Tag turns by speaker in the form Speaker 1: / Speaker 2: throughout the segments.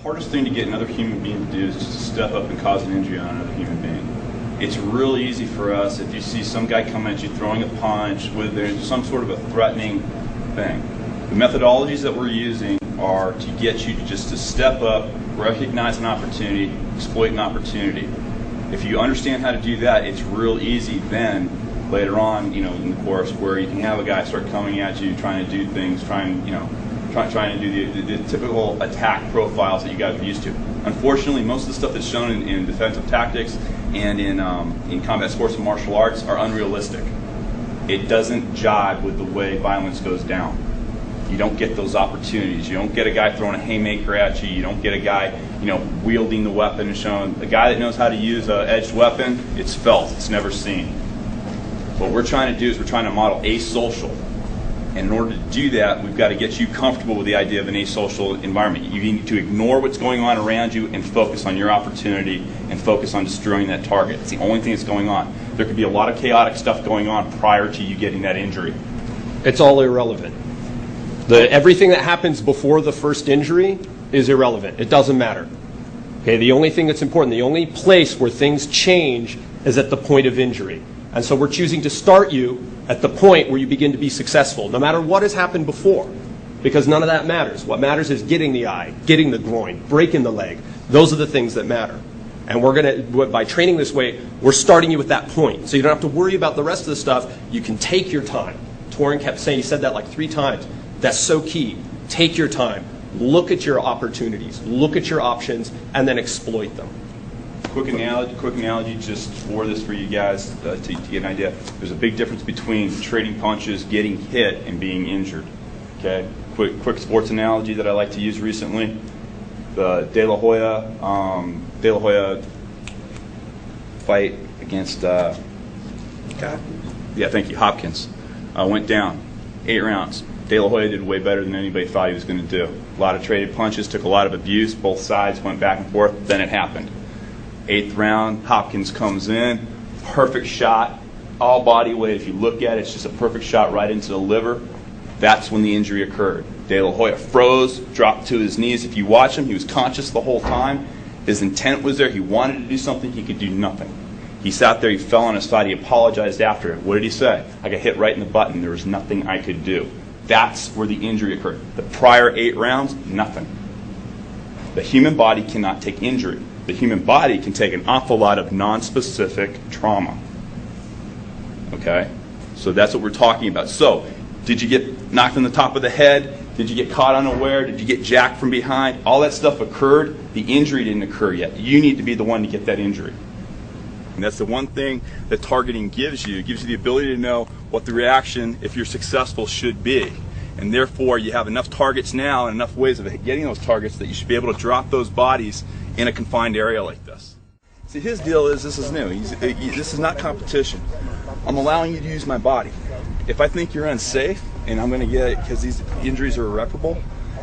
Speaker 1: hardest thing to get another human being to do is just to step up and cause an injury on another human being. It's really easy for us if you see some guy come at you throwing a punch with there's some sort of a threatening thing. The methodologies that we're using are to get you to step up, recognize an opportunity, exploit an opportunity. If you understand how to do that, it's real easy then later on, in the course where you can have a guy start coming at you, trying to do things, trying to do the typical attack profiles that you guys are used to. Unfortunately, most of the stuff that's shown in defensive tactics and in combat sports and martial arts are unrealistic. It doesn't jive with the way violence goes down. You don't get those opportunities. You don't get a guy throwing a haymaker at you. You don't get a guy, wielding the weapon and showing. A guy that knows how to use an edged weapon, it's felt. It's never seen. What we're trying to do is we're trying to model asocial. And in order to do that, we've got to get you comfortable with the idea of an asocial environment. You need to ignore what's going on around you and focus on your opportunity and focus on destroying that target. It's the only thing that's going on. There could be a lot of chaotic stuff going on prior to you getting that injury.
Speaker 2: It's all irrelevant. Everything that happens before the first injury is irrelevant. It doesn't matter. Okay, the only thing that's important, the only place where things change is at the point of injury. And so we're choosing to start you at the point where you begin to be successful, no matter what has happened before, because none of that matters. What matters is getting the eye, getting the groin, breaking the leg. Those are the things that matter. And by training this way, we're starting you at that point. So you don't have to worry about the rest of the stuff. You can take your time. Torin kept saying, he said that like 3 times. That's so key. Take your time. Look at your opportunities. Look at your options, and then exploit them.
Speaker 1: Quick analogy just for you guys to get an idea. There's a big difference between trading punches, getting hit, and being injured. Okay. Quick sports analogy that I like to use recently. The De La Hoya fight against Hopkins went down 8 rounds. De La Hoya did way better than anybody thought he was going to do. A lot of traded punches, took a lot of abuse. Both sides went back and forth. Then it happened. 8th round, Hopkins comes in, perfect shot, all body weight. If you look at it, it's just a perfect shot right into the liver. That's when the injury occurred. De La Hoya froze, dropped to his knees. If you watch him, he was conscious the whole time. His intent was there. He wanted to do something. He could do nothing. He sat there. He fell on his side. He apologized after it. What did he say? I got hit right in the butt, and there was nothing I could do. That's where the injury occurred. The prior 8 rounds, nothing. The human body cannot take injury. The human body can take an awful lot of non-specific trauma. Okay? So that's what we're talking about. So, did you get knocked on the top of the head? Did you get caught unaware? Did you get jacked from behind? All that stuff occurred. The injury didn't occur yet. You need to be the one to get that injury. And that's the one thing that targeting gives you. It gives you the ability to know what the reaction, if you're successful, should be. And therefore, you have enough targets now and enough ways of getting those targets that you should be able to drop those bodies in a confined area like this. See, his deal is this is new. This is not competition. I'm allowing you to use my body. If I think you're unsafe and I'm going to get it because these injuries are irreparable,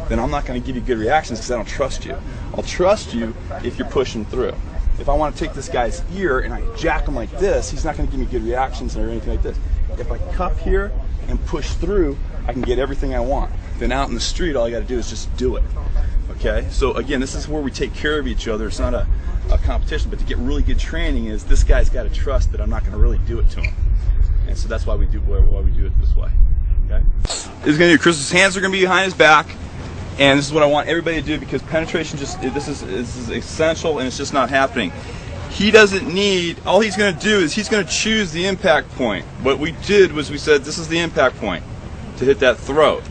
Speaker 1: then I'm not going to give you good reactions because I don't trust you. I'll trust you if you're pushing through. If I want to take this guy's ear and I jack him like this, he's not going to give me good reactions or anything like this. If I cup here and push through, I can get everything I want. Then out in the street, all I got to do is just do it. Okay? So again, this is where we take care of each other. It's not a competition, but to get really good training is this guy's got to trust that I'm not going to really do it to him. And so that's why we do it this way. Okay? This is going to do. Chris's hands are going to be behind his back. And this is what I want everybody to do because penetration this is essential and it's just not happening. He doesn't need, all he's going to do is he's going to choose the impact point. What we did was we said this is the impact point to hit that throat.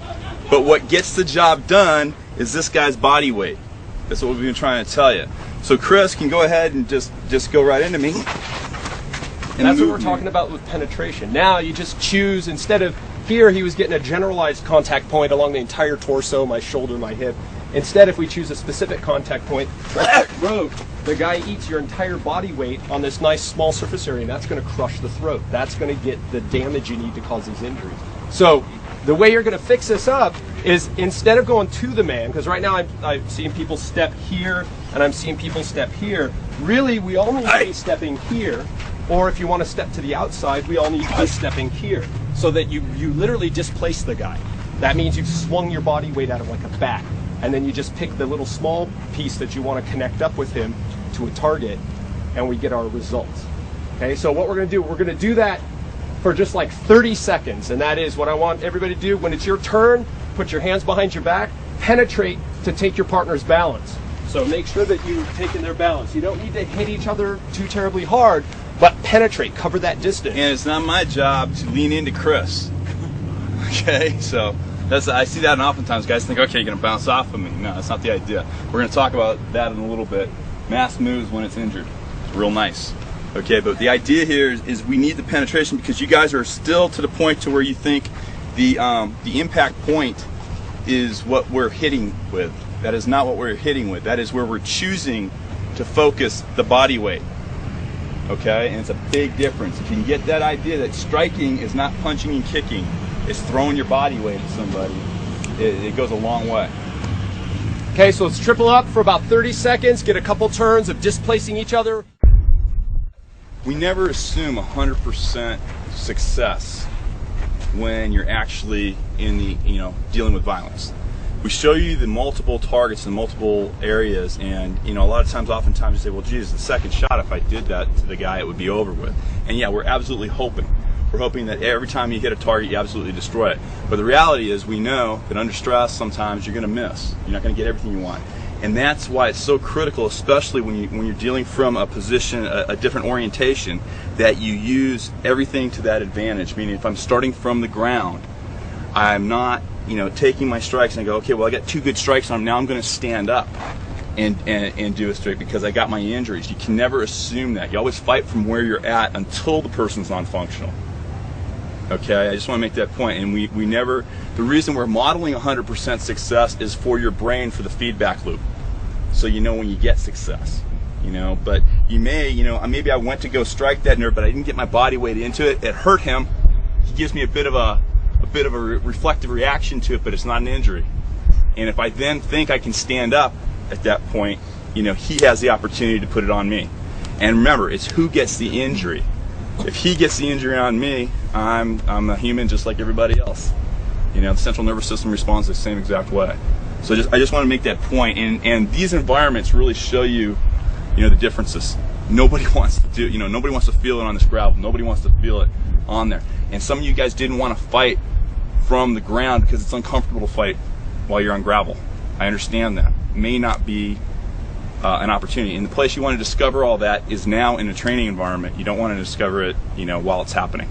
Speaker 1: But what gets the job done is this guy's body weight. That's what we've been trying to tell you. So Chris can go ahead and just go right into me.
Speaker 2: And that's what we're talking about with penetration. Now you just choose, instead of here he was getting a generalized contact point along the entire torso, my shoulder, my hip. Instead, if we choose a specific contact point, like the throat, the guy eats your entire body weight on this nice small surface area, and that's going to crush the throat. That's going to get the damage you need to cause these injuries. So the way you're going to fix this up is instead of going to the man, because right now I'm seeing people step here and I'm seeing people step here. Really, we all need to be stepping here, or if you want to step to the outside, we all need to be stepping here, so that you literally displace the guy. That means you've swung your body weight at him like a bat. and then you just pick the little small piece that you want to connect up with him to a target, and we get our results. Okay, so what we're going to do that for just like 30 seconds, and that is what I want everybody to do. When it's your turn, put your hands behind your back, penetrate to take your partner's balance. So make sure that you've taken their balance. You don't need to hit each other too terribly hard, but penetrate, cover that distance.
Speaker 1: And it's not my job to lean into Chris. Okay, so I see that, and oftentimes guys think, okay, you're going to bounce off of me. No, that's not the idea. We're going to talk about that in a little bit. Mass moves when it's injured. It's real nice. Okay, but the idea here is we need the penetration, because you guys are still to the point to where you think the impact point is what we're hitting with. That is not what we're hitting with. That is where we're choosing to focus the body weight. Okay, and it's a big difference. If you can get that idea that striking is not punching and kicking, it's throwing your body weight at somebody, it goes a long way.
Speaker 2: Okay, so let's triple up for about 30 seconds, get a couple turns of displacing each other.
Speaker 1: We never assume 100% success when you're actually in the, dealing with violence. We show you the multiple targets and multiple areas, and a lot of times, oftentimes you say, well, geez, the second shot, if I did that to the guy, it would be over with. And yeah, we're absolutely hoping. We're hoping that every time you hit a target, you absolutely destroy it. But the reality is, we know that under stress, sometimes you're going to miss. You're not going to get everything you want. And that's why it's so critical, especially when you're dealing from a position, a different orientation, that you use everything to that advantage. Meaning, if I'm starting from the ground, I'm not taking my strikes and I go, okay, well, I got 2 good strikes on him, now I'm going to stand up and do a strike because I got my injuries. You can never assume that. You always fight from where you're at until the person's non-functional. Okay, I just want to make that point. And we never, the reason we're modeling 100% success is for your brain, for the feedback loop. So when you get success, but you may, maybe I went to go strike that nerve, but I didn't get my body weight into it. It hurt him. He gives me a bit of a reflective reaction to it, but it's not an injury. And if I then think I can stand up at that point, he has the opportunity to put it on me. And remember, it's who gets the injury. If he gets the injury on me, I'm a human just like everybody else. The central nervous system responds the same exact way. So I just want to make that point. And these environments really show you, the differences. Nobody wants to do, nobody wants to feel it on this gravel. Nobody wants to feel it on there. And some of you guys didn't want to fight from the ground because it's uncomfortable to fight while you're on gravel. I understand that. It may not be an opportunity. And the place you want to discover all that is now in a training environment. You don't want to discover it, while it's happening.